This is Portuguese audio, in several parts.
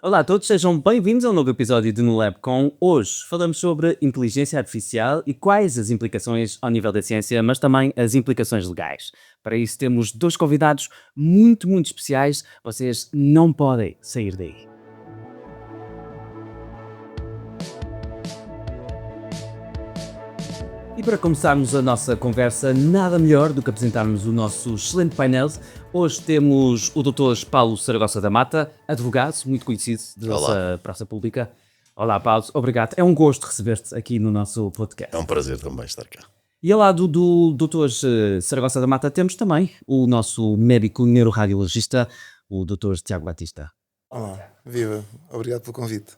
Olá a todos, sejam bem-vindos a um novo episódio de No Lab com. Hoje falamos sobre inteligência artificial e quais as implicações ao nível da ciência, mas também as implicações legais. Para isso temos dois convidados muito especiais, vocês não podem sair daí. E para começarmos a nossa conversa, nada melhor do que apresentarmos o nosso excelente painel. Hoje temos o Dr. Paulo Saragossa da Mata, advogado, muito conhecido da Olá. nossa praça pública. Olá, Paulo, obrigado. É um gosto receber-te aqui no nosso podcast. É um prazer também estar cá. E ao lado do Dr. Saragossa da Mata temos também o nosso médico neuroradiologista, o Dr. Tiago Batista. Olá, viva, obrigado pelo convite.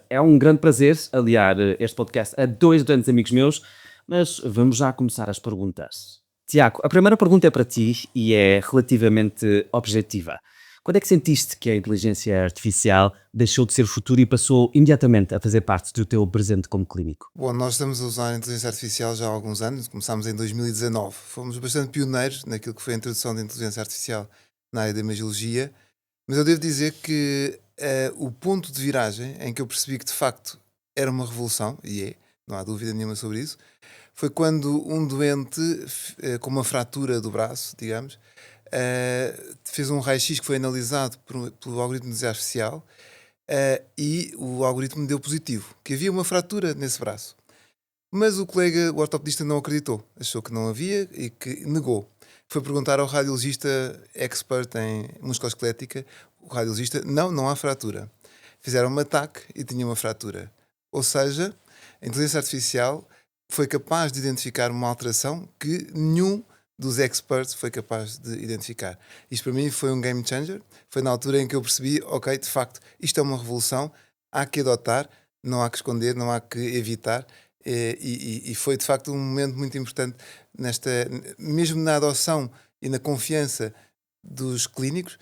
É um grande prazer aliar este podcast a dois grandes amigos meus, mas vamos já começar as perguntas. Tiago, a primeira pergunta é para ti e é relativamente objetiva. Quando é que sentiste que a inteligência artificial deixou de ser futuro e passou imediatamente a fazer parte do teu presente como clínico? Bom, nós estamos a usar a inteligência artificial já há alguns anos, começámos em 2019. Fomos bastante pioneiros naquilo que foi a introdução da inteligência artificial na área da imagiologia, mas eu devo dizer que o ponto de viragem em que eu percebi que de facto era uma revolução, e é, não há dúvida nenhuma sobre isso, foi quando um doente com uma fratura do braço, digamos, fez um raio-x que foi analisado pelo algoritmo de inteligência artificial e o algoritmo deu positivo, que havia uma fratura nesse braço. Mas o colega, o ortopedista, não acreditou, achou que não havia e que negou. Foi perguntar ao radiologista expert em musculoesquelética, o radiologista, não há fratura. Fizeram um ataque e tinha uma fratura. Ou seja, a inteligência artificial foi capaz de identificar uma alteração que nenhum dos experts foi capaz de identificar. Isto para mim foi um game changer. Foi na altura em que eu percebi, ok, de facto, isto é uma revolução, há que adotar, não há que esconder, não há que evitar. E foi de facto um momento muito importante mesmo na adoção e na confiança dos clínicos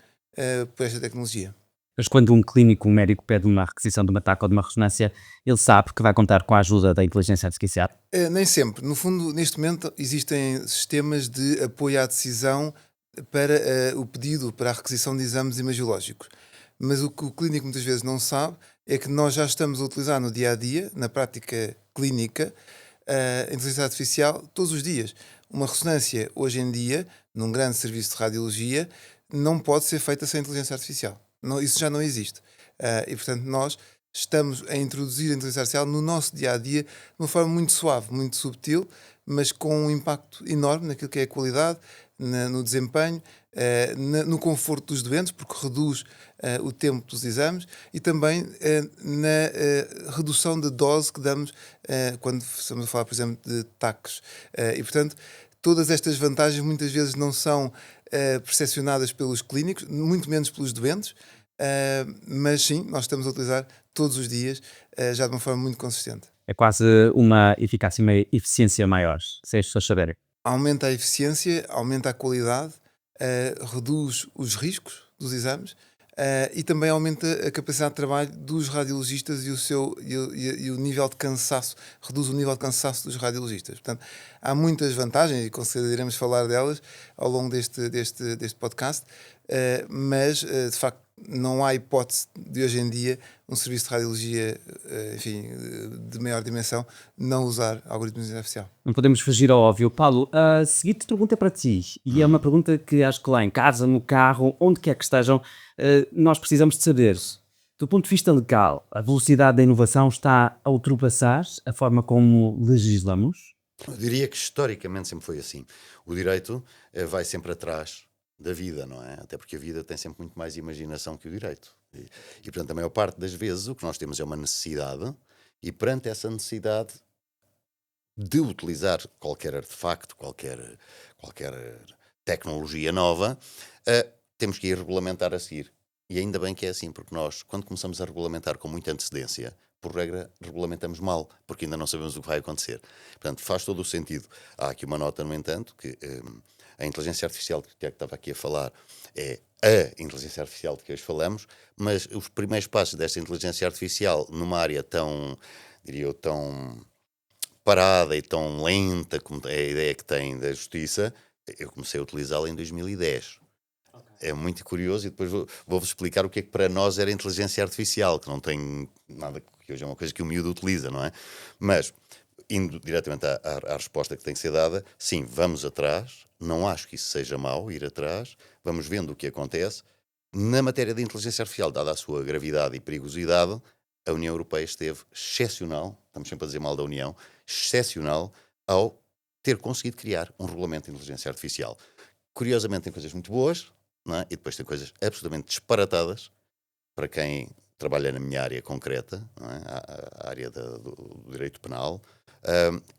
por esta tecnologia. Mas quando um clínico, um médico pede uma requisição de uma TAC ou de uma ressonância, ele sabe que vai contar com a ajuda da inteligência artificial? Nem sempre. No fundo, neste momento, existem sistemas de apoio à decisão para o pedido, para a requisição de exames imagiológicos. Mas o que o clínico muitas vezes não sabe é que nós já estamos a utilizar no dia-a-dia, na prática clínica, a inteligência artificial todos os dias. Uma ressonância, hoje em dia, num grande serviço de radiologia, não pode ser feita sem inteligência artificial. Não, isso já não existe. E, portanto, nós estamos a introduzir a inteligência artificial no nosso dia-a-dia de uma forma muito suave, muito subtil, mas com um impacto enorme naquilo que é a qualidade, no desempenho, no conforto dos doentes, porque reduz o tempo dos exames, e também na redução de dose que damos quando estamos a falar, por exemplo, de TACs. E, portanto, todas estas vantagens muitas vezes não são percepcionadas pelos clínicos, muito menos pelos doentes, mas sim, nós estamos a utilizar todos os dias, já de uma forma muito consistente. É quase uma eficácia e uma eficiência maior, sem as pessoas saberem. Aumenta a eficiência, aumenta a qualidade, reduz os riscos dos exames e também aumenta a capacidade de trabalho dos radiologistas e o nível de cansaço, reduz o nível de cansaço dos radiologistas. Portanto, há muitas vantagens e consideraremos falar delas ao longo deste podcast, mas de facto não há hipótese de hoje em dia um serviço de radiologia, enfim, de maior dimensão, não usar algoritmos de inteligência artificial. Não podemos fugir ao óbvio. Paulo, a seguinte pergunta é para ti, e é uma pergunta que acho que lá em casa, no carro, onde quer que estejam, nós precisamos de saber. Do ponto de vista legal, a velocidade da inovação está a ultrapassar a forma como legislamos? Eu diria que historicamente sempre foi assim. O direito vai sempre atrás da vida, não é? Até porque a vida tem sempre muito mais imaginação que o direito. E portanto, a maior parte das vezes o que nós temos é uma necessidade, e perante essa necessidade de utilizar qualquer artefacto, qualquer tecnologia nova, temos que ir regulamentar a seguir. E ainda bem que é assim, porque nós, quando começamos a regulamentar com muita antecedência, por regra, regulamentamos mal, porque ainda não sabemos o que vai acontecer. Portanto, faz todo o sentido. Há aqui uma nota, no entanto, que a inteligência artificial que o Tiago estava aqui a falar é a inteligência artificial de que hoje falamos, mas os primeiros passos desta inteligência artificial numa área tão, diria eu, tão parada e tão lenta como é a ideia que tem da justiça, eu comecei a utilizá-la em 2010. é muito curioso, e depois vou-vos explicar o que é que para nós era inteligência artificial, que não tem nada, que hoje é uma coisa que o miúdo utiliza, não é? Mas, indo diretamente à resposta que tem que ser dada, sim, vamos atrás, não acho que isso seja mau, ir atrás, vamos vendo o que acontece. Na matéria de inteligência artificial, dada a sua gravidade e perigosidade, a União Europeia esteve excepcional, estamos sempre a dizer mal da União, excepcional ao ter conseguido criar um regulamento de inteligência artificial. Curiosamente tem coisas muito boas, não é? E depois tem coisas absolutamente disparatadas para quem trabalha na minha área concreta, não é? A área do direito penal.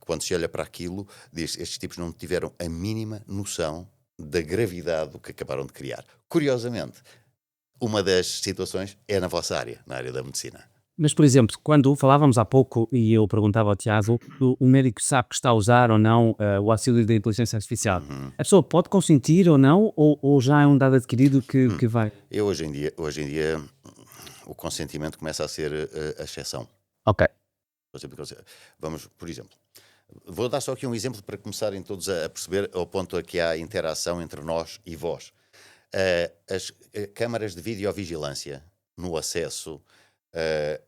Quando se olha para aquilo, diz, estes tipos não tiveram a mínima noção da gravidade do que acabaram de criar. Curiosamente, uma das situações é na vossa área, na área da medicina. Mas, por exemplo, quando falávamos há pouco e eu perguntava ao Tiago, o médico sabe que está a usar ou não o auxílio da inteligência artificial. A pessoa pode consentir ou não, ou já é um dado adquirido que vai? Eu hoje em dia, o consentimento começa a ser a exceção. Ok. Vamos, por exemplo, vou dar só aqui um exemplo para começarem todos a perceber ao ponto a que há interação entre nós e vós. As câmaras de videovigilância no acesso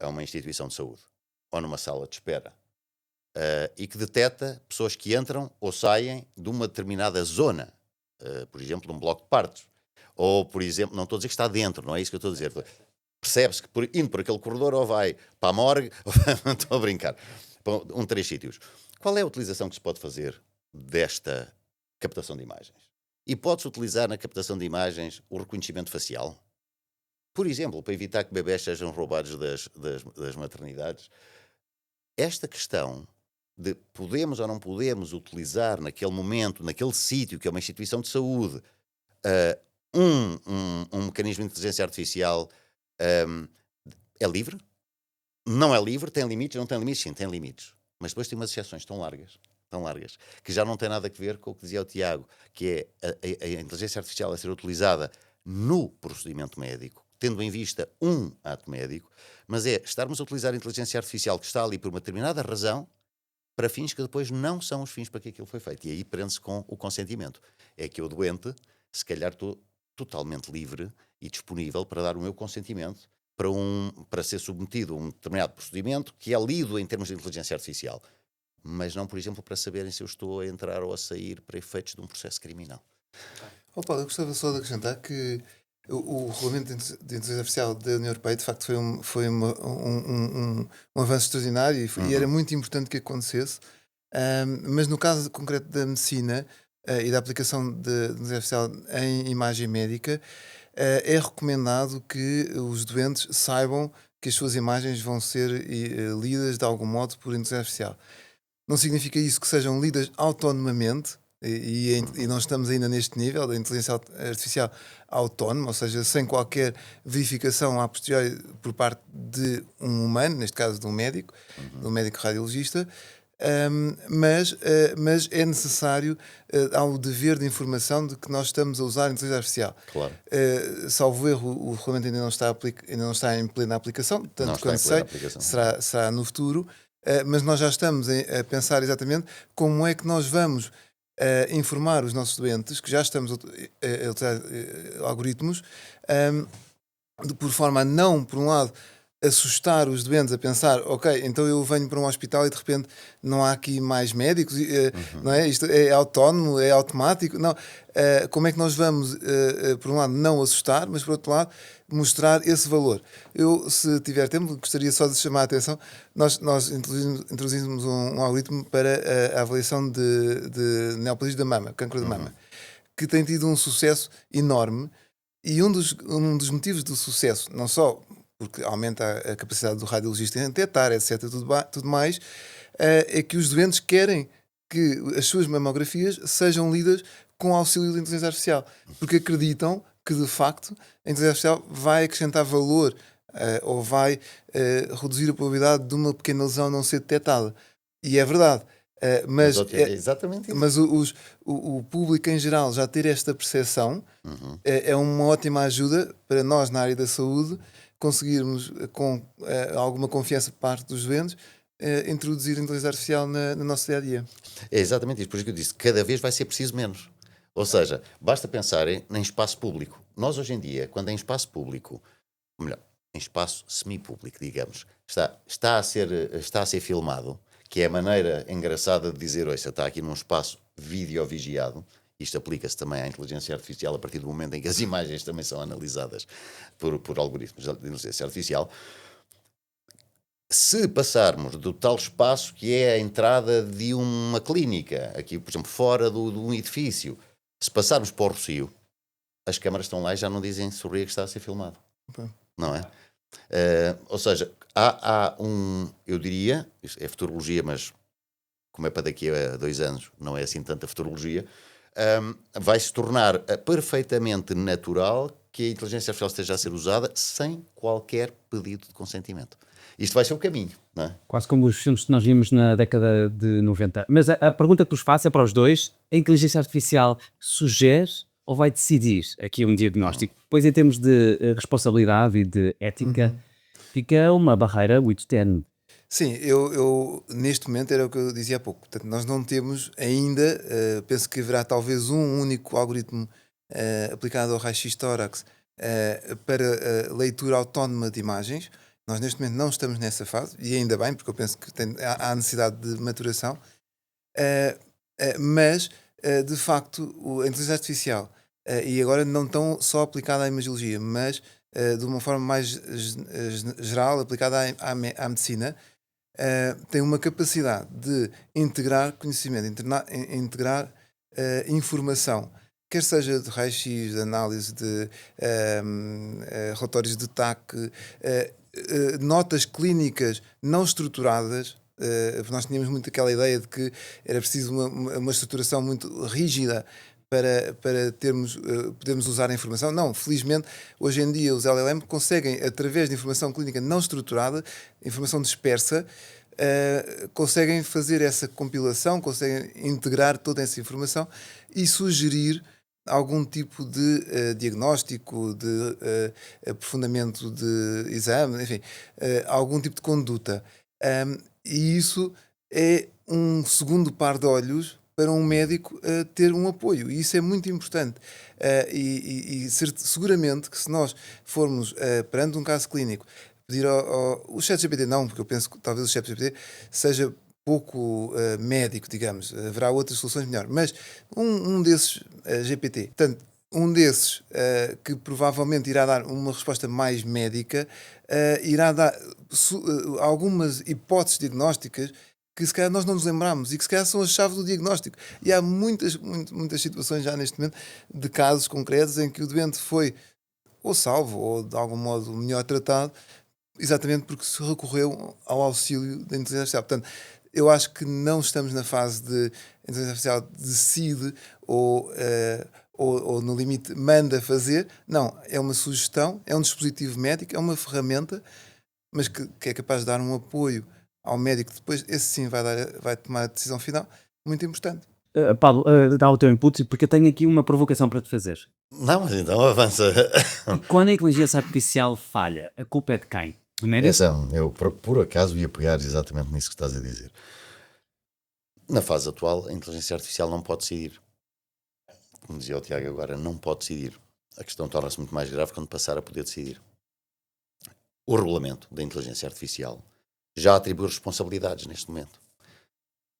a uma instituição de saúde ou numa sala de espera e que detecta pessoas que entram ou saem de uma determinada zona, por exemplo, de um bloco de partos, ou, por exemplo, não estou a dizer que está dentro, não é isso que eu estou a dizer. Percebe-se que indo por aquele corredor ou vai para a morgue, não estou a brincar, para 3 sítios. Qual é a utilização que se pode fazer desta captação de imagens? E pode-se utilizar na captação de imagens o reconhecimento facial? Por exemplo, para evitar que bebés sejam roubados das maternidades. Esta questão de podemos ou não podemos utilizar naquele momento, naquele sítio, que é uma instituição de saúde, um mecanismo de inteligência artificial é livre? Não é livre? Tem limites? Não tem limites? Sim, tem limites. Mas depois tem umas exceções tão largas, que já não tem nada a ver com o que dizia o Tiago, que é a inteligência artificial a ser utilizada no procedimento médico, tendo em vista um ato médico, mas é estarmos a utilizar a inteligência artificial que está ali por uma determinada razão para fins que depois não são os fins para que aquilo foi feito. E aí prende-se com o consentimento. É que eu, doente, se calhar estou totalmente livre e disponível para dar o meu consentimento para ser submetido a um determinado procedimento que é lido em termos de inteligência artificial. Mas não, por exemplo, para saberem se eu estou a entrar ou a sair para efeitos de um processo criminal. Paulo, eu gostava só de acrescentar que o regulamento de inteligência artificial da União Europeia, de facto, foi um avanço extraordinário e era muito importante que acontecesse. Mas no caso concreto da medicina e da aplicação de inteligência artificial em imagem médica, é recomendado que os doentes saibam que as suas imagens vão ser lidas de algum modo por inteligência artificial. Não significa isso que sejam lidas autonomamente, e não estamos ainda neste nível da inteligência artificial autónoma, ou seja, sem qualquer verificação a posteriori por parte de um humano, neste caso de um médico radiologista, mas é necessário, há o dever de informação de que nós estamos a usar a inteligência artificial. Claro. Salvo erro, o regulamento ainda não está em plena aplicação, tanto quanto sei, será no futuro. Mas nós já estamos a pensar exatamente como é que nós vamos informar os nossos doentes, que já estamos a utilizar algoritmos, por forma a não, por um lado, assustar os doentes a pensar, ok, então eu venho para um hospital e de repente não há aqui mais médicos, não é? Isto é autónomo, é automático. Não. Como é que nós vamos, por um lado, não assustar, mas por outro lado, mostrar esse valor? Eu, se tiver tempo, gostaria só de chamar a atenção, nós introduzimos um algoritmo para a avaliação de neoplasia da mama, cancro da mama, que tem tido um sucesso enorme, e um dos motivos do sucesso, não só porque aumenta a capacidade do radiologista em detectar, etc., tudo mais, é que os doentes querem que as suas mamografias sejam lidas com o auxílio da inteligência artificial, porque acreditam que, de facto, a inteligência artificial vai acrescentar valor ou vai reduzir a probabilidade de uma pequena lesão não ser detectada. E é verdade. Mas exatamente isso. Mas o público em geral já ter esta percepção é uma ótima ajuda para nós na área da saúde conseguirmos, com alguma confiança por parte dos doentes, introduzir a inteligência artificial no nosso dia-a-dia. É exatamente isso. Por isso que eu disse, cada vez vai ser preciso menos. Ou seja, basta pensarem em espaço público. Nós hoje em dia, quando em espaço público, ou melhor, em espaço semipúblico, digamos, está a ser filmado, que é a maneira engraçada de dizer, olha, está aqui num espaço videovigiado. Isto aplica-se também à inteligência artificial a partir do momento em que as imagens também são analisadas por algoritmos de inteligência artificial. Se passarmos do tal espaço que é a entrada de uma clínica, aqui, por exemplo, fora de um edifício, se passarmos para o Rossio, as câmaras estão lá e já não dizem sorria que está a ser filmado. Ok. Não é? Ou seja, eu diria, isto é futurologia, mas como é para daqui a 2 anos, não é assim tanta futurologia, vai se tornar perfeitamente natural que a inteligência artificial esteja a ser usada sem qualquer pedido de consentimento. Isto vai ser o caminho, não é? Quase como os filmes que nós vimos na década de 90. Mas a pergunta que vos faço é para os dois: a inteligência artificial sugere ou vai decidir aqui um diagnóstico? Pois em termos de responsabilidade e de ética, fica uma barreira muito tenue. Sim, eu neste momento era o que eu dizia há pouco. Portanto, nós não temos ainda, penso que haverá talvez um único algoritmo aplicado ao raio-x tórax para leitura autónoma de imagens. Nós neste momento não estamos nessa fase, e ainda bem, porque eu penso que há necessidade de maturação. Mas, de facto, a inteligência artificial, e agora não tão só aplicada à imagiologia, mas de uma forma mais geral, aplicada à medicina, tem uma capacidade de integrar conhecimento, integrar informação, quer seja de raio-x, de análise de relatórios de TAC, notas clínicas não estruturadas. Nós tínhamos muito aquela ideia de que era preciso uma estruturação muito rígida para podermos usar a informação. Não, felizmente, hoje em dia os LLM conseguem, através de informação clínica não estruturada, informação dispersa, conseguem fazer essa compilação, conseguem integrar toda essa informação e sugerir algum tipo de diagnóstico, de aprofundamento de exame, enfim, algum tipo de conduta. E isso é um segundo par de olhos para um médico ter um apoio. E isso é muito importante. Seguramente que se nós formos perante um caso clínico, pedir o ChatGPT não, porque eu penso que talvez o ChatGPT seja pouco médico, digamos. Haverá outras soluções melhores. Mas um desses GPT, portanto, um desses que provavelmente irá dar uma resposta mais médica, irá dar algumas hipóteses diagnósticas que se calhar nós não nos lembramos e que se calhar são a chave do diagnóstico. E há muitas situações já neste momento de casos concretos em que o doente foi ou salvo ou de algum modo melhor tratado, exatamente porque se recorreu ao auxílio da inteligência artificial. Portanto, eu acho que não estamos na fase de a inteligência artificial decide ou no limite manda fazer. Não, é uma sugestão, é um dispositivo médico, é uma ferramenta, mas que é capaz de dar um apoio ao médico. Depois, esse sim vai tomar a decisão final, muito importante. Paulo, dá o teu input, porque eu tenho aqui uma provocação para te fazer. Não, mas então avança. Quando a inteligência artificial falha, a culpa é de quem? Do médico? Eu por acaso ia pegar exatamente nisso que estás a dizer. Na fase atual, a inteligência artificial não pode decidir. Como dizia o Tiago agora, não pode decidir. A questão torna-se muito mais grave quando passar a poder decidir. O regulamento da inteligência artificial já atribui responsabilidades neste momento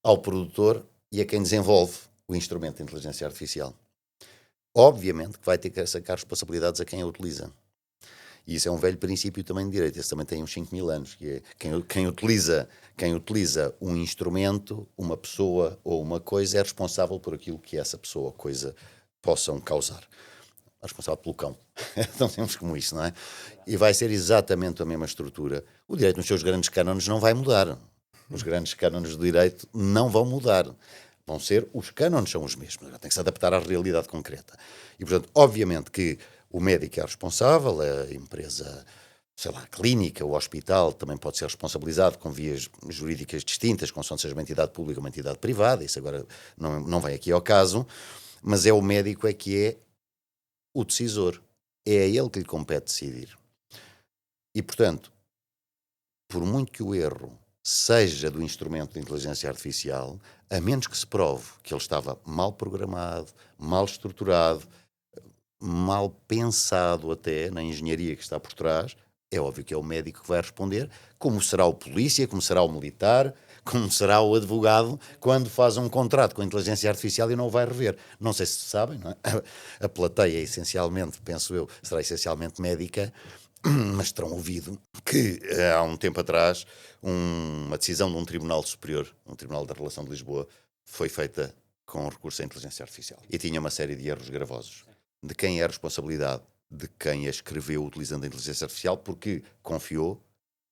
ao produtor e a quem desenvolve o instrumento de inteligência artificial. Obviamente que vai ter que sacar responsabilidades a quem a utiliza. E isso é um velho princípio também de direito. Esse também tem uns 5.000 anos, que é quem utiliza um instrumento, uma pessoa ou uma coisa é responsável por aquilo que essa pessoa ou coisa possam causar. É responsável pelo cão. Então temos como isso, não é? E vai ser exatamente a mesma estrutura. O direito nos seus grandes cânones não vai mudar. Os grandes cânones do direito não vão mudar. Vão ser, os cânones são os mesmos. Tem que se adaptar à realidade concreta. E, portanto, obviamente que o médico é responsável, a empresa, sei lá, a clínica, o hospital também pode ser responsabilizado com vias jurídicas distintas, consoante seja uma entidade pública ou uma entidade privada. Isso agora não vem aqui ao caso. Mas é o médico que é o decisor. É a ele que lhe compete decidir. E, portanto, por muito que o erro seja do instrumento de inteligência artificial, a menos que se prove que ele estava mal programado, mal estruturado, mal pensado até na engenharia que está por trás, é óbvio que é o médico que vai responder, como será o polícia, como será o militar, como será o advogado, quando faz um contrato com a inteligência artificial e não o vai rever. Não sei se sabem, não é? A plateia, essencialmente, penso eu, será essencialmente médica, mas terão ouvido que há um tempo atrás uma decisão de um Tribunal Superior, um Tribunal da Relação de Lisboa, foi feita com recurso à inteligência artificial. E tinha uma série de erros gravosos. De quem é a responsabilidade? De quem a escreveu utilizando a inteligência artificial, porque confiou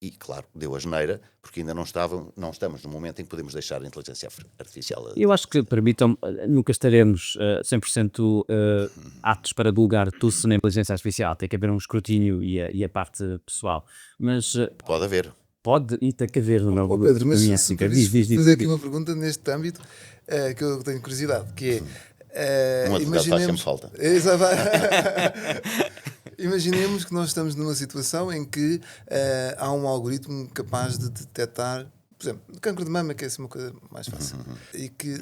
e, claro, deu a geneira, porque ainda não estamos no momento em que podemos deixar a inteligência artificial. Eu acho que, permitam, nunca estaremos 100% aptos para divulgar tudo na inteligência artificial. Tem que haver um escrutínio e a parte pessoal. Mas Pode haver. pode e tem que haver, não Ó Pedro, mas minha se ética. me permites fazer aqui uma pergunta neste âmbito que eu tenho curiosidade, que é Um advogado faz sempre falta. Exato. Imaginemos que nós estamos numa situação em que há um algoritmo capaz de detectar, por exemplo, cancro de mama, que é assim uma coisa mais fácil, e que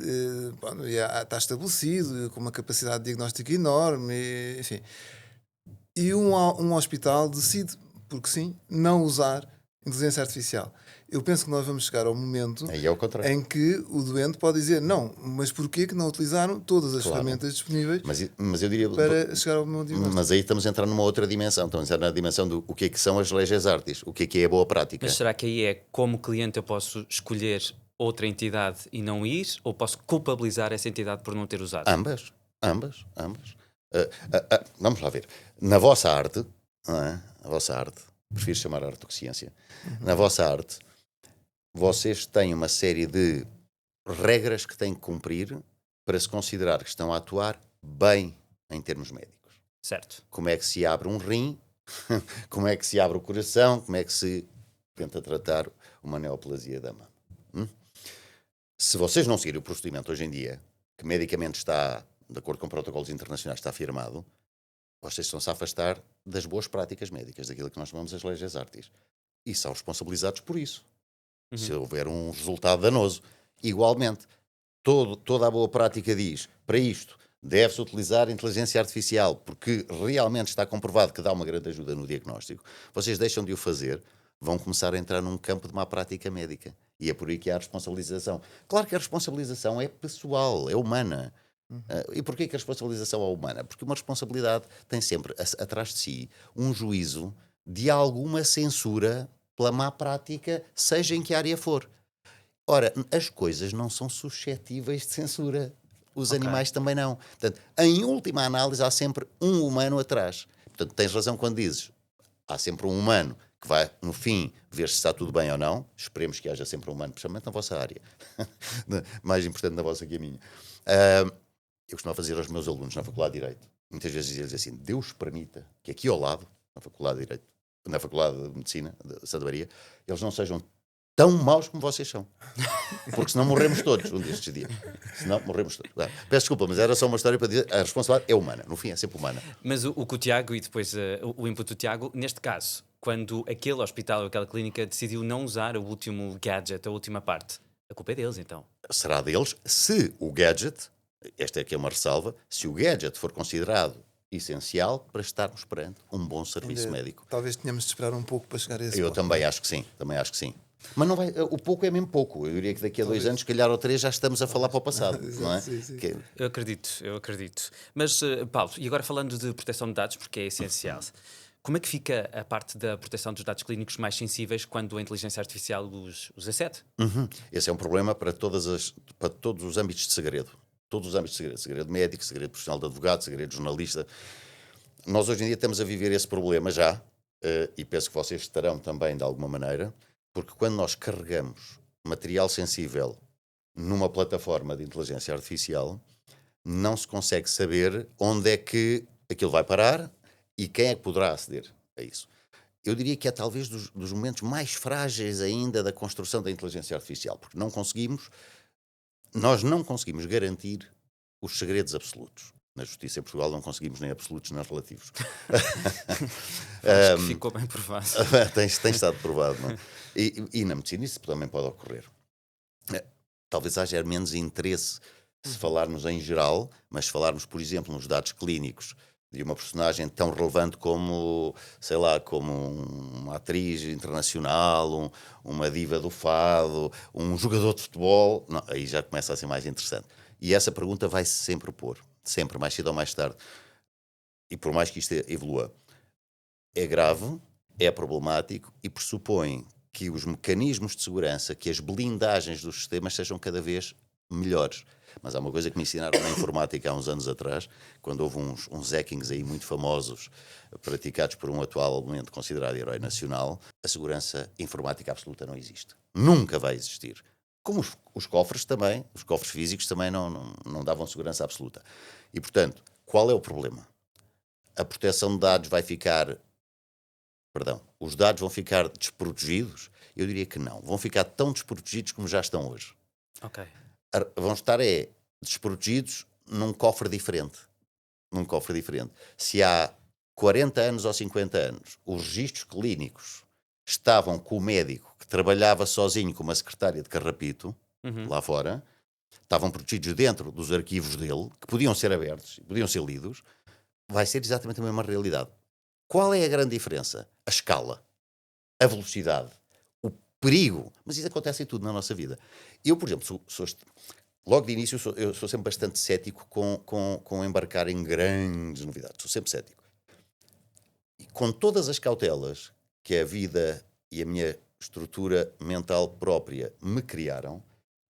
já está estabelecido, com uma capacidade de diagnóstico enorme, enfim. E um hospital decide, porque sim, não usar inteligência artificial. Eu penso que nós vamos chegar ao momento Aí é o contrário. em que o doente pode dizer não, mas porquê que não utilizaram todas as Claro. ferramentas disponíveis Mas eu diria... para chegar ao meu diagnóstico? Mas aí estamos a entrar numa outra dimensão. Estamos a entrar na dimensão do o que é que são as leis artes, o que é a boa prática. Mas será que aí é como cliente eu posso escolher outra entidade e não ir? Ou posso culpabilizar essa entidade por não ter usado? Ambas. Vamos lá ver. Na vossa arte, não é? A vossa arte, prefiro chamar arte do que ciência, na vossa arte, vocês têm uma série de regras que têm que cumprir para se considerar que estão a atuar bem em termos médicos. Certo. Como é que se abre um rim, como é que se abre o coração, como é que se tenta tratar uma neoplasia da mama. Se vocês não seguirem o procedimento hoje em dia, que medicamente está, de acordo com protocolos internacionais, está afirmado, vocês estão-se a afastar das boas práticas médicas, daquilo que nós chamamos as leis artes. E são responsabilizados por isso. Se houver um resultado danoso. Igualmente, toda a boa prática diz, para isto, deve-se utilizar a inteligência artificial, porque realmente está comprovado que dá uma grande ajuda no diagnóstico. Vocês deixam de o fazer, vão começar a entrar num campo de má prática médica. E é por aí que há a responsabilização. Claro que a responsabilização é pessoal, é humana. E porquê que a responsabilização é humana? Porque uma responsabilidade tem sempre atrás de si um juízo de alguma censura pela má prática, seja em que área for. Ora, as coisas não são suscetíveis de censura. Os animais também não. Portanto, em última análise, há sempre um humano atrás. Portanto, tens razão quando dizes, há sempre um humano que vai, no fim, ver se está tudo bem ou não. Esperemos que haja sempre um humano, principalmente na vossa área. Mais importante na vossa que a minha. Eu costumo fazer aos meus alunos na Faculdade de Direito. Muitas vezes dizer-lhes assim, Deus permita que aqui ao lado, na Faculdade de Direito, na Faculdade de Medicina de Santa Maria, eles não sejam tão maus como vocês são. Porque senão morremos todos um destes dias. Senão morremos todos. Peço desculpa, mas era só uma história para dizer a responsabilidade é humana. No fim, é sempre humana. Mas o que o Tiago, e depois o input do Tiago, neste caso, quando aquele hospital ou aquela clínica decidiu não usar o último gadget, a última parte, a culpa é deles, então. Será deles se o gadget, esta é que é uma ressalva, se o gadget for considerado essencial para estarmos perante um bom serviço médico. Talvez tenhamos de esperar um pouco para chegar a esse Eu ponto. também acho que sim. Mas não vai, o pouco é mesmo pouco. Eu diria que daqui a 2 anos, se calhar ou 3, já estamos a falar para o passado, não é? Sim. Eu acredito. Mas, Paulo, e agora falando de proteção de dados, porque é essencial, como é que fica a parte da proteção dos dados clínicos mais sensíveis quando a inteligência artificial os acede? Esse é um problema para todos os âmbitos de segredo. Todos os âmbitos de segredo. Segredo médico, segredo profissional de advogado, segredo jornalista. Nós hoje em dia estamos a viver esse problema já, e penso que vocês estarão também de alguma maneira, porque quando nós carregamos material sensível numa plataforma de inteligência artificial, não se consegue saber onde é que aquilo vai parar e quem é que poderá aceder a isso. Eu diria que é talvez dos momentos mais frágeis ainda da construção da inteligência artificial, porque nós não conseguimos garantir os segredos absolutos. Na justiça em Portugal não conseguimos nem absolutos nem relativos. Acho que ficou bem provado. Tem estado provado, não é? E na medicina isso também pode ocorrer. Talvez haja menos interesse se falarmos em geral, mas se falarmos, por exemplo, nos dados clínicos de uma personagem tão relevante como, sei lá, como uma atriz internacional, uma diva do fado, um jogador de futebol, não, aí já começa a ser mais interessante. E essa pergunta vai-se sempre pôr, sempre, mais cedo ou mais tarde. E por mais que isto evolua, é grave, é problemático e pressupõe que os mecanismos de segurança, que as blindagens dos sistemas sejam cada vez melhores. Mas há uma coisa que me ensinaram na informática há uns anos atrás, quando houve uns hackings aí muito famosos, praticados por um atualmente considerado herói nacional, a segurança informática absoluta não existe. Nunca vai existir. Como os cofres também, os cofres físicos também não davam segurança absoluta. E, portanto, qual é o problema? A proteção de dados vai ficar... Perdão, os dados vão ficar desprotegidos? Eu diria que não. Vão ficar tão desprotegidos como já estão hoje. Ok. Vão estar desprotegidos num cofre diferente. Num cofre diferente. Se há 40 anos ou 50 anos os registros clínicos estavam com o médico que trabalhava sozinho com uma secretária de carrapito, lá fora, estavam protegidos dentro dos arquivos dele, que podiam ser abertos, podiam ser lidos, vai ser exatamente a mesma realidade. Qual é a grande diferença? A escala, a velocidade, o perigo. Mas isso acontece em tudo na nossa vida. Eu, por exemplo, logo de início, eu sou sempre bastante cético com embarcar em grandes novidades. Sou sempre cético. E com todas as cautelas que a vida e a minha estrutura mental própria me criaram,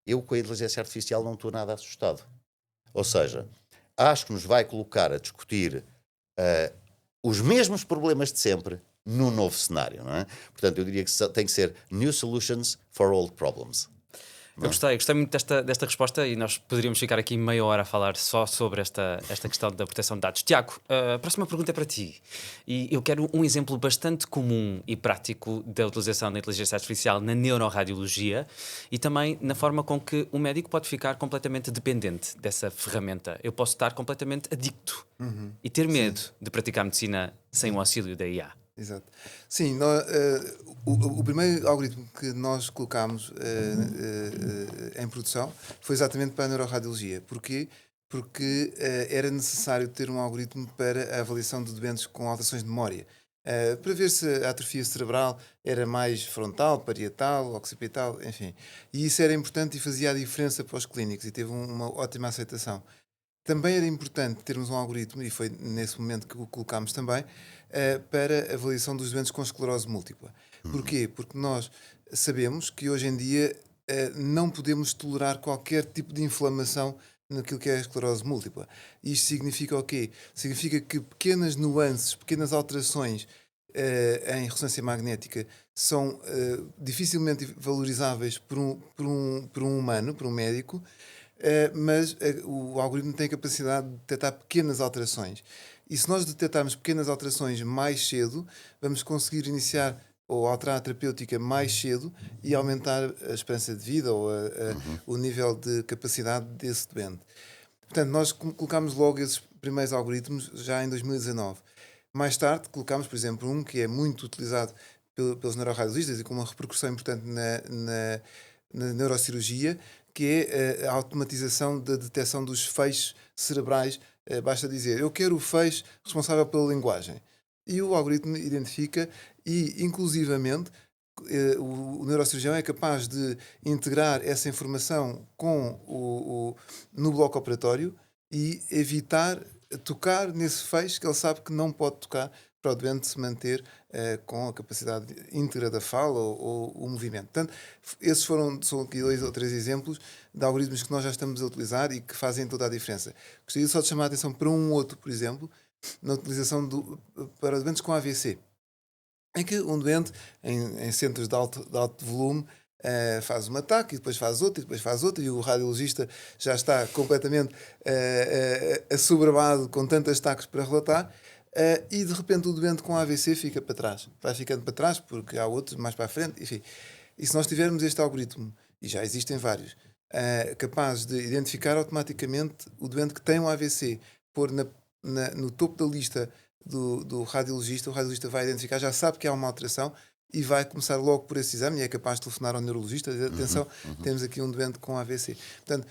eu com a inteligência artificial não estou nada assustado. Ou seja, acho que nos vai colocar a discutir os mesmos problemas de sempre num novo cenário, não é? Portanto, eu diria que tem que ser new solutions for old problems. Eu gostei muito desta resposta e nós poderíamos ficar aqui meia hora a falar só sobre esta questão da proteção de dados. Tiago, a próxima pergunta é para ti. E eu quero um exemplo bastante comum e prático da utilização da inteligência artificial na neuroradiologia e também na forma com que o médico pode ficar completamente dependente dessa ferramenta. Eu posso estar completamente adicto e ter medo de praticar medicina sem o auxílio da IA. Exato. Sim, o primeiro algoritmo que nós colocámos em produção foi exatamente para a neuroradiologia. Porquê? Porque era necessário ter um algoritmo para a avaliação de doentes com alterações de memória. Para ver se a atrofia cerebral era mais frontal, parietal, occipital, enfim. E isso era importante e fazia a diferença para os clínicos e teve uma ótima aceitação. Também era importante termos um algoritmo, e foi nesse momento que o colocámos também, para a avaliação dos doentes com esclerose múltipla. Porquê? Porque nós sabemos que hoje em dia não podemos tolerar qualquer tipo de inflamação naquilo que é a esclerose múltipla. Isto significa o quê? Significa que pequenas nuances, pequenas alterações em ressonância magnética são dificilmente valorizáveis por um humano, por um médico, mas o algoritmo tem a capacidade de detectar pequenas alterações. E se nós detectarmos pequenas alterações mais cedo, vamos conseguir iniciar ou alterar a terapêutica mais cedo e aumentar a esperança de vida ou o nível de capacidade desse doente. Portanto, nós colocámos logo esses primeiros algoritmos já em 2019. Mais tarde, colocámos, por exemplo, um que é muito utilizado pelos neuroradiologistas e com uma repercussão importante na neurocirurgia, que é a automatização da detecção dos feixes cerebrais. Basta dizer, eu quero o feixe responsável pela linguagem. E o algoritmo identifica e, inclusivamente, o neurocirurgião é capaz de integrar essa informação no bloco operatório e evitar tocar nesse feixe que ele sabe que não pode tocar para o doente se manter com a capacidade íntegra da fala ou o movimento. Portanto, esses são aqui 2 ou 3 exemplos de algoritmos que nós já estamos a utilizar e que fazem toda a diferença. Gostaria só de chamar a atenção para um outro, por exemplo, na utilização para doentes com AVC, em que um doente em centros de alto volume faz um ataque e depois faz outro e depois faz outro e o radiologista já está completamente assoberbado com tantos ataques para relatar. E de repente o doente com AVC fica para trás, vai ficando para trás porque há outros mais para a frente, enfim. E se nós tivermos este algoritmo, e já existem vários, capazes de identificar automaticamente o doente que tem um AVC, pôr no topo da lista do radiologista, o radiologista vai identificar, já sabe que há uma alteração, e vai começar logo por esse exame e é capaz de telefonar ao neurologista, dizer, atenção, temos aqui um doente com AVC. Portanto,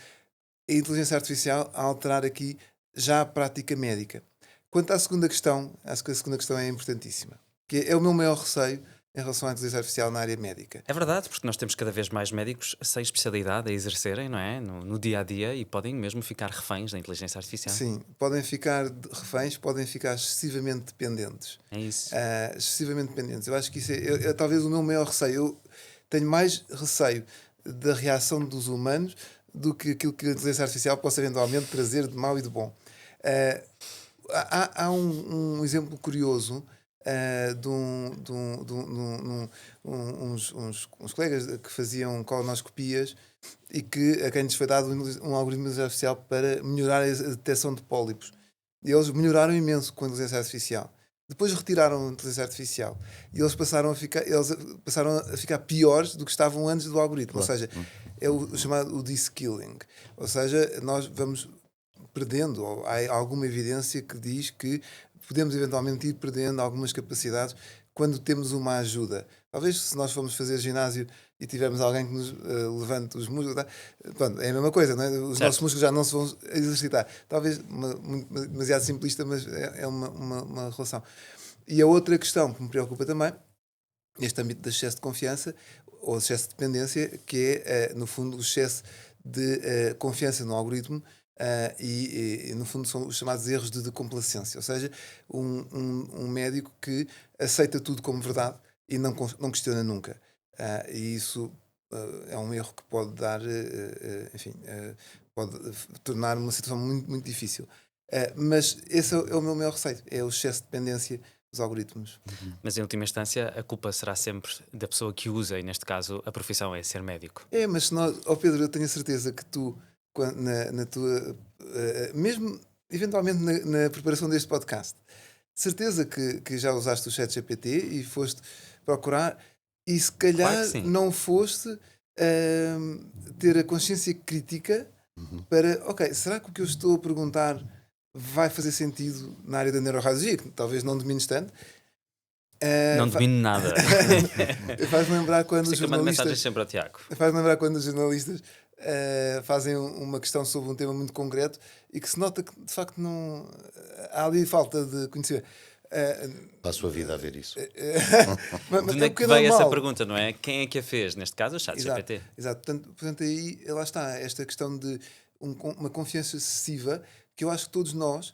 a inteligência artificial a alterar aqui já a prática médica. Quanto à segunda questão, acho que a segunda questão é importantíssima, que é o meu maior receio em relação à inteligência artificial na área médica. É verdade, porque nós temos cada vez mais médicos sem especialidade a exercerem, não é? No dia a dia e podem mesmo ficar reféns da inteligência artificial. Sim, podem ficar reféns, podem ficar excessivamente dependentes. É isso. Excessivamente dependentes. Eu acho que isso é talvez o meu maior receio. Eu tenho mais receio da reação dos humanos do que aquilo que a inteligência artificial possa eventualmente trazer de mau e de bom. Há um exemplo curioso uns colegas que faziam colonoscopias e a quem lhes foi dado um algoritmo de inteligência artificial para melhorar a detecção de pólipos. E eles melhoraram imenso com a inteligência artificial. Depois retiraram a inteligência artificial e eles passaram a ficar piores do que estavam antes do algoritmo. Claro. Ou seja, é o chamado de-skilling. Ou seja, nós vamos perdendo, ou há alguma evidência que diz que podemos eventualmente ir perdendo algumas capacidades quando temos uma ajuda. Talvez se nós formos fazer ginásio e tivermos alguém que nos levante os músculos, pronto, é a mesma coisa, não é? Os nossos músculos já não se vão exercitar. Talvez demasiado simplista, mas é uma relação. E a outra questão que me preocupa também, neste âmbito de excesso de confiança ou excesso de dependência, que é, no fundo, o excesso de confiança no algoritmo. E no fundo são os chamados erros de complacência, ou seja, um médico que aceita tudo como verdade e não questiona nunca, e isso é um erro que pode dar, pode tornar uma situação muito, muito difícil, mas esse é o meu maior receio, é o excesso de dependência dos algoritmos. Mas em última instância a culpa será sempre da pessoa que usa, e neste caso a profissão é ser médico. Mas se nós, Pedro, eu tenho a certeza que tu na tua, mesmo eventualmente na preparação deste podcast, certeza que já usaste o ChatGPT e foste procurar e se calhar não foste ter a consciência crítica para, ok, será que o que eu estou a perguntar vai fazer sentido na área da neuroradiologia, que talvez não domines tanto? Não domino nada. Faz-me lembrar quando os jornalistas sempre ao Tiago. Faz-me lembrar quando os jornalistas fazem uma questão sobre um tema muito concreto e que se nota que de facto não há ali falta de conhecimento. Passo a vida a ver isso. De onde é que veio essa pergunta, não é? Quem é que a fez? Neste caso, o ChatGPT. Exato. Portanto, aí lá está esta questão de uma confiança excessiva que eu acho que todos nós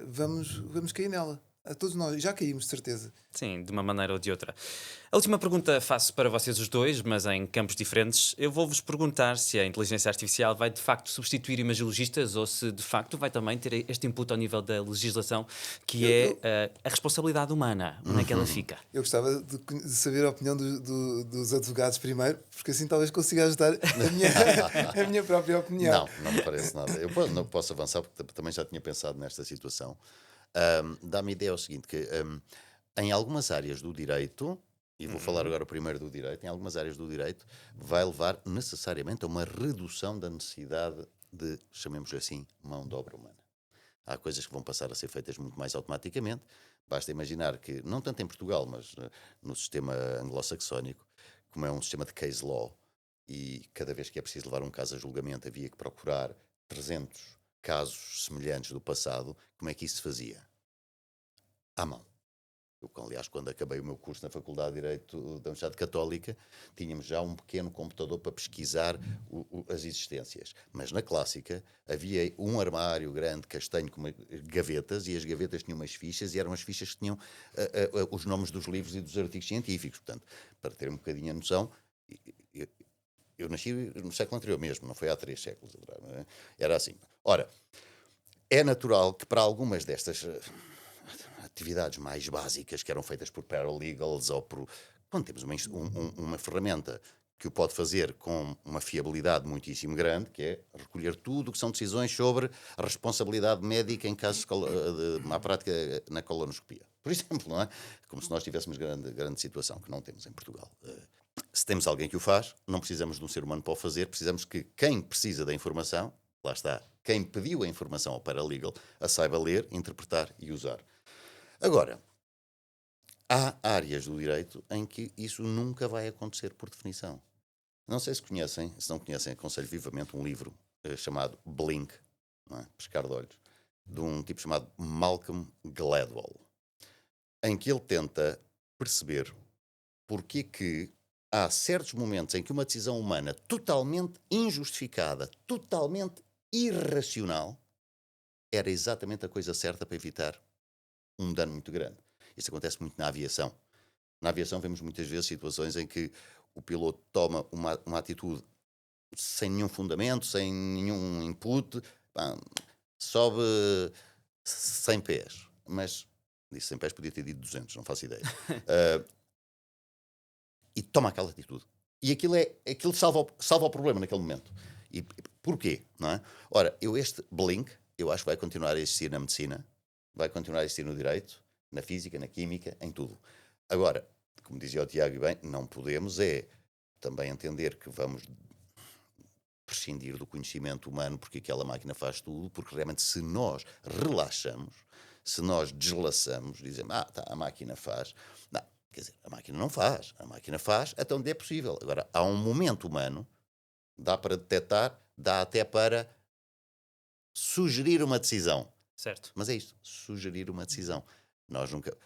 vamos cair nela. A todos nós, já caímos de certeza. Sim, de uma maneira ou de outra. A última pergunta faço para vocês os dois, mas em campos diferentes. Eu vou-vos perguntar se a inteligência artificial vai de facto substituir imagiologistas ou se de facto vai também ter este input ao nível da legislação, que é a responsabilidade humana, onde é que ela fica. Eu gostava de saber a opinião dos advogados primeiro, porque assim talvez consiga ajudar a minha própria opinião. Não me parece nada. Eu não posso avançar porque também já tinha pensado nesta situação. Dá-me ideia o seguinte, que em algumas áreas do direito, e vou falar agora primeiro do direito, em algumas áreas do direito vai levar necessariamente a uma redução da necessidade de, chamemos-lhe assim, mão de obra humana. Há coisas que vão passar a ser feitas muito mais automaticamente. Basta imaginar que, não tanto em Portugal, mas no sistema anglo-saxónico, como é um sistema de case law, e cada vez que é preciso levar um caso a julgamento havia que procurar 300 casos semelhantes do passado, como é que isso se fazia? À mão. Eu, aliás, quando acabei o meu curso na Faculdade de Direito da Universidade Católica, tínhamos já um pequeno computador para pesquisar as existências. Mas na clássica havia um armário grande, castanho, com gavetas, e as gavetas tinham umas fichas, e eram as fichas que tinham os nomes dos livros e dos artigos científicos. Portanto, para ter um bocadinho a noção, eu nasci no século anterior mesmo, não foi há 3 séculos atrás. Não é? Era assim. Ora, é natural que para algumas destas atividades mais básicas que eram feitas por paralegals ou por... Quando temos uma ferramenta que o pode fazer com uma fiabilidade muitíssimo grande, que é recolher tudo o que são decisões sobre a responsabilidade médica em casos de má prática na colonoscopia. Por exemplo, não é? Como se nós tivéssemos grande situação, que não temos em Portugal. Se temos alguém que o faz, não precisamos de um ser humano para o fazer, precisamos que quem precisa da informação, lá está, quem pediu a informação ao paralegal, a saiba ler, interpretar e usar. Agora, há áreas do direito em que isso nunca vai acontecer por definição. Não sei se conhecem, se não conhecem, aconselho vivamente um livro chamado Blink, não é? Pescar de olhos, de um tipo chamado Malcolm Gladwell, em que ele tenta perceber porque que há certos momentos em que uma decisão humana totalmente injustificada, totalmente irracional, era exatamente a coisa certa para evitar um dano muito grande. Isso acontece muito na aviação. Na aviação vemos muitas vezes situações em que o piloto toma uma atitude sem nenhum fundamento, sem nenhum input, pá, sobe 100 pés. Mas, disse 100 pés, podia ter dito 200, não faço ideia. E toma aquela atitude. E aquilo salva o problema naquele momento. E porquê? Não é? Ora, este Blink, eu acho que vai continuar a existir na medicina, vai continuar a existir no direito, na física, na química, em tudo. Agora, como dizia o Tiago, e bem, não podemos também entender que vamos prescindir do conhecimento humano porque aquela máquina faz tudo, porque realmente se nós relaxamos, se nós deslaçamos, dizemos, a máquina faz. Não, quer dizer, a máquina não faz. A máquina faz até onde é possível. Agora, há um momento humano, dá para detectar, dá até para sugerir uma decisão. Certo. Mas é isto, sugerir uma decisão. Nós nunca...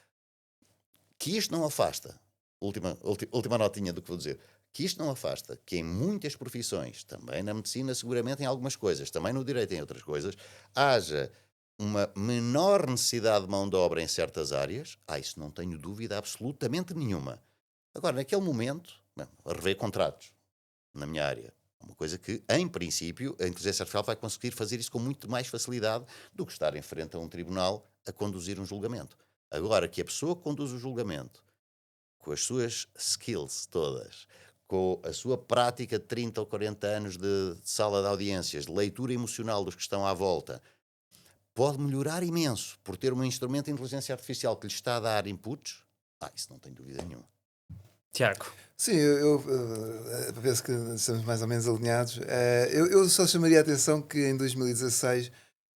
Que isto não afasta, última notinha do que vou dizer, que isto não afasta que em muitas profissões, também na medicina seguramente em algumas coisas, também no direito em outras coisas, haja uma menor necessidade de mão de obra em certas áreas, isso não tenho dúvida absolutamente nenhuma. Agora, naquele momento, rever contratos, na minha área, uma coisa que, em princípio, a inteligência artificial vai conseguir fazer isso com muito mais facilidade do que estar em frente a um tribunal a conduzir um julgamento. Agora, que a pessoa que conduz o julgamento, com as suas skills todas, com a sua prática de 30 ou 40 anos de sala de audiências, de leitura emocional dos que estão à volta, pode melhorar imenso por ter um instrumento de inteligência artificial que lhe está a dar inputs, isso não tenho dúvida nenhuma. Tiago. Sim, eu penso que estamos mais ou menos alinhados. Eu só chamaria a atenção que em 2016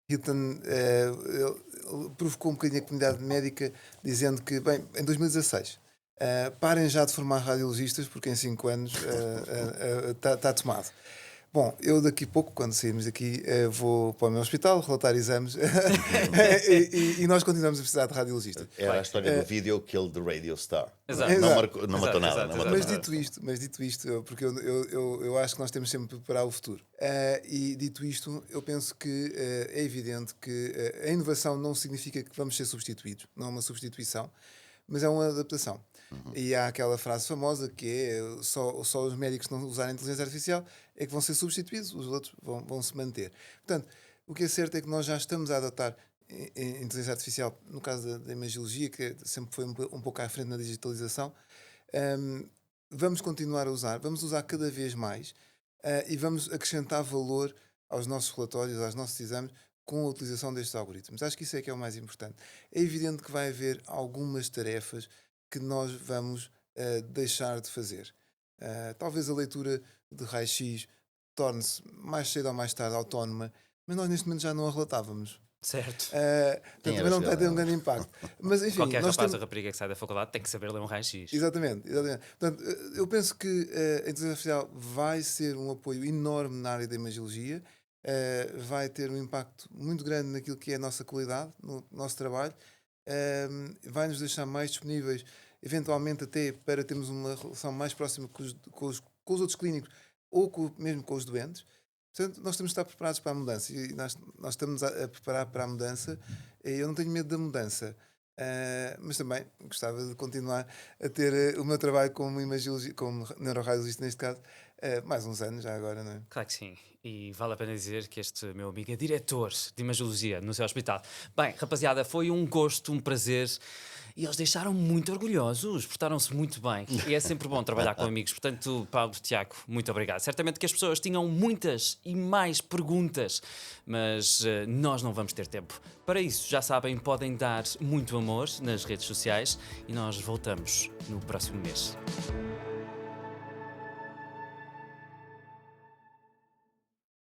Hilton ele provocou um bocadinho a comunidade médica dizendo que, bem, em 2016 parem já de formar radiologistas porque em 5 anos está tomado. Bom, eu daqui a pouco, quando sairmos daqui, vou para o meu hospital relatar exames e nós continuamos a precisar de radiologistas. Era a história do vídeo Kill the Radio Star. Exato. Não matou nada. Mas dito isto, porque eu acho que nós temos sempre de preparar o futuro. E dito isto, eu penso que é evidente que a inovação não significa que vamos ser substituídos, não é uma substituição, mas é uma adaptação. E há aquela frase famosa que é só os médicos não usarem inteligência artificial é que vão ser substituídos, os outros vão se manter. Portanto, o que é certo é que nós já estamos a adotar a inteligência artificial, no caso da imagiologia, que sempre foi um pouco à frente na digitalização, vamos continuar a usar, vamos usar cada vez mais e vamos acrescentar valor aos nossos relatórios, aos nossos exames, com a utilização destes algoritmos. Acho que isso é que é o mais importante. É evidente que vai haver algumas tarefas que nós vamos deixar de fazer. Talvez a leitura de raio-x torne-se mais cedo ou mais tarde autónoma, mas nós neste momento já não a relatávamos. Certo. Portanto, também não vai ter um grande impacto. Mas, enfim, qualquer rapaz ou rapariga que sai da faculdade tem que saber ler um raio-x. Exatamente. Portanto, eu penso que a inteligência artificial vai ser um apoio enorme na área da imagiologia, vai ter um impacto muito grande naquilo que é a nossa qualidade, no nosso trabalho, vai nos deixar mais disponíveis, eventualmente até para termos uma relação mais próxima com os outros clínicos ou mesmo com os doentes. Portanto, nós temos de estar preparados para a mudança e nós estamos a preparar para a mudança. Eu não tenho medo da mudança, mas também gostava de continuar a ter o meu trabalho como neuroradiologista neste caso, mais uns anos já agora, não é? Claro que sim. E vale a pena dizer que este meu amigo é diretor de imagiologia no seu hospital. Bem, rapaziada, foi um gosto, um prazer. E eles deixaram-me muito orgulhosos, portaram-se muito bem. E é sempre bom trabalhar com amigos. Portanto, Paulo, Tiago, muito obrigado. Certamente que as pessoas tinham muitas e mais perguntas, mas nós não vamos ter tempo. Para isso, já sabem, podem dar muito amor nas redes sociais e nós voltamos no próximo mês.